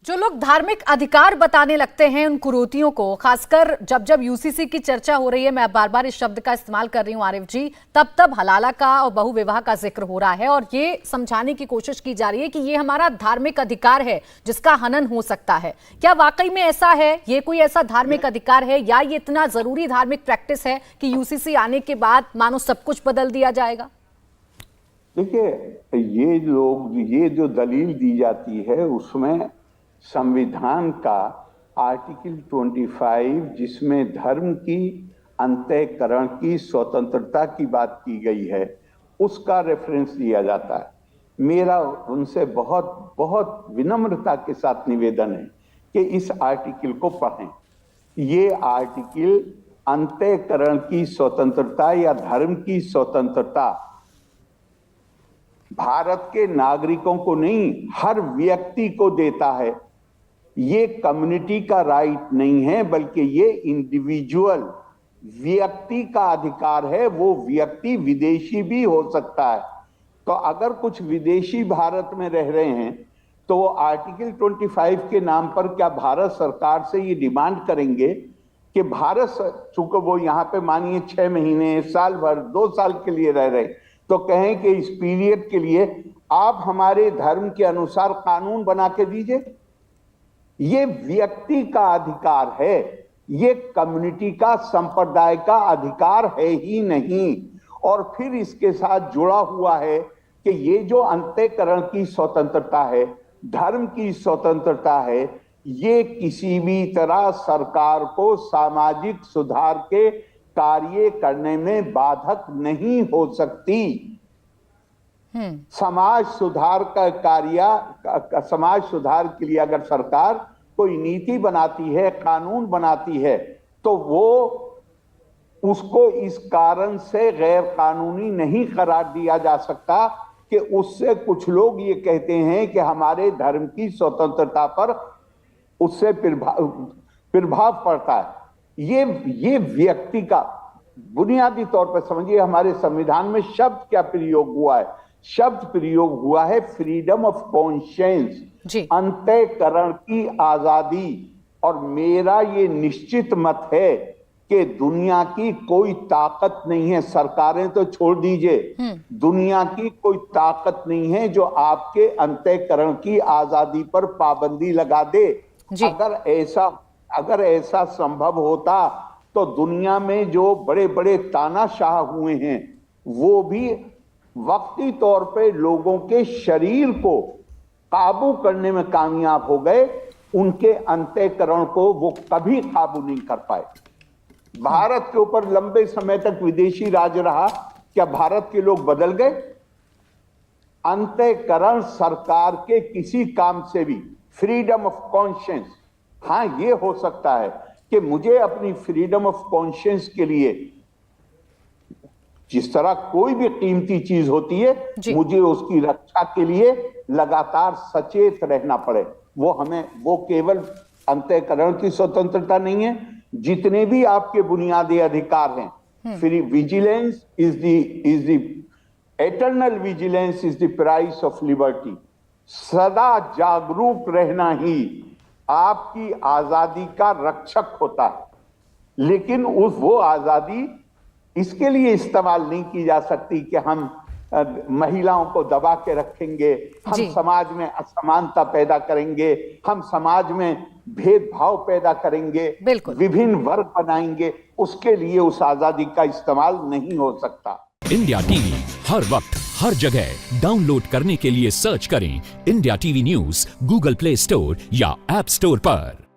जो लोग धार्मिक अधिकार बताने लगते हैं उन कुरीतियों को, खासकर जब जब यूसीसी की चर्चा हो रही है, मैं बार बार इस शब्द का इस्तेमाल कर रही हूं आरिफ जी, तब तब हलाला का और बहुविवाह का जिक्र हो रहा है और ये समझाने की कोशिश की जा रही है कि ये हमारा धार्मिक अधिकार है जिसका हनन हो सकता है। क्या वाकई में ऐसा है? ये कोई ऐसा धार्मिक अधिकार है या ये इतना जरूरी धार्मिक प्रैक्टिस है कि यूसीसी आने के बाद मानो सब कुछ बदल दिया जाएगा? देखिए, ये जो दलील दी जाती है उसमें संविधान का आर्टिकल 25 जिसमें धर्म की अंतःकरण की स्वतंत्रता की बात की गई है उसका रेफरेंस दिया जाता है। मेरा उनसे बहुत बहुत विनम्रता के साथ निवेदन है कि इस आर्टिकल को पढ़ें। ये आर्टिकल अंतःकरण की स्वतंत्रता या धर्म की स्वतंत्रता भारत के नागरिकों को नहीं, हर व्यक्ति को देता है। ये कम्युनिटी का राइट नहीं है, बल्कि ये इंडिविजुअल व्यक्ति का अधिकार है। वो व्यक्ति विदेशी भी हो सकता है। तो अगर कुछ विदेशी भारत में रह रहे हैं तो वो आर्टिकल 25 के नाम पर क्या भारत सरकार से ये डिमांड करेंगे कि भारत, चूंकि वो यहाँ पे मानिए 6 महीने, साल भर, 2 साल के लिए रह रहे, तो कहें कि इस पीरियड के लिए आप हमारे धर्म के अनुसार कानून बना के दीजिए। ये व्यक्ति का अधिकार है, ये कम्युनिटी का, संप्रदाय का अधिकार है ही नहीं। और फिर इसके साथ जुड़ा हुआ है कि ये जो अंतःकरण की स्वतंत्रता है, धर्म की स्वतंत्रता है, ये किसी भी तरह सरकार को सामाजिक सुधार के कार्य करने में बाधक नहीं हो सकती। समाज सुधार का कार्य, समाज सुधार के लिए अगर सरकार कोई नीति बनाती है, कानून बनाती है, तो वो उसको इस कारण से गैर कानूनी नहीं करार दिया जा सकता कि उससे कुछ लोग ये कहते हैं कि हमारे धर्म की स्वतंत्रता पर उससे प्रभाव पड़ता है। ये व्यक्ति का बुनियादी तौर पर समझिए, हमारे संविधान में शब्द क्या प्रयोग हुआ है? शब्द प्रयोग हुआ है फ्रीडम ऑफ कॉन्शियंस, अंतःकरण की आजादी। और मेरा ये निश्चित मत है कि दुनिया की कोई ताकत नहीं है, सरकारें तो छोड़ दीजिए, दुनिया की कोई ताकत नहीं है जो आपके अंतःकरण की आजादी पर पाबंदी लगा दे। अगर ऐसा संभव होता तो दुनिया में जो बड़े बड़े तानाशाह हुए हैं वो भी वक्ती तौर पे लोगों के शरीर को काबू करने में कामयाब हो गए, उनके अंतःकरण को वो कभी काबू नहीं कर पाए। भारत के ऊपर लंबे समय तक विदेशी राज रहा, क्या भारत के लोग बदल गए? अंतःकरण सरकार के किसी काम से भी, फ्रीडम ऑफ कॉन्शियंस, हाँ ये हो सकता है कि मुझे अपनी फ्रीडम ऑफ कॉन्शियंस के लिए, जिस तरह कोई भी कीमती चीज होती है, मुझे उसकी रक्षा के लिए लगातार सचेत रहना पड़े। वो केवल अंतःकरण की स्वतंत्रता नहीं है, जितने भी आपके बुनियादी अधिकार हैं, free vigilance is the eternal vigilance is the price of liberty. सदा जागरूक रहना ही आपकी आजादी का रक्षक होता है। लेकिन वो आजादी इसके लिए इस्तेमाल नहीं की जा सकती कि हम महिलाओं को दबा के रखेंगे, हम समाज में असमानता पैदा करेंगे, हम समाज में भेदभाव पैदा करेंगे, विभिन्न वर्ग बनाएंगे। उसके लिए उस आजादी का इस्तेमाल नहीं हो सकता। इंडिया टीवी हर वक्त हर जगह डाउनलोड करने के लिए सर्च करें India TV news Google play store या ऐप स्टोर पर।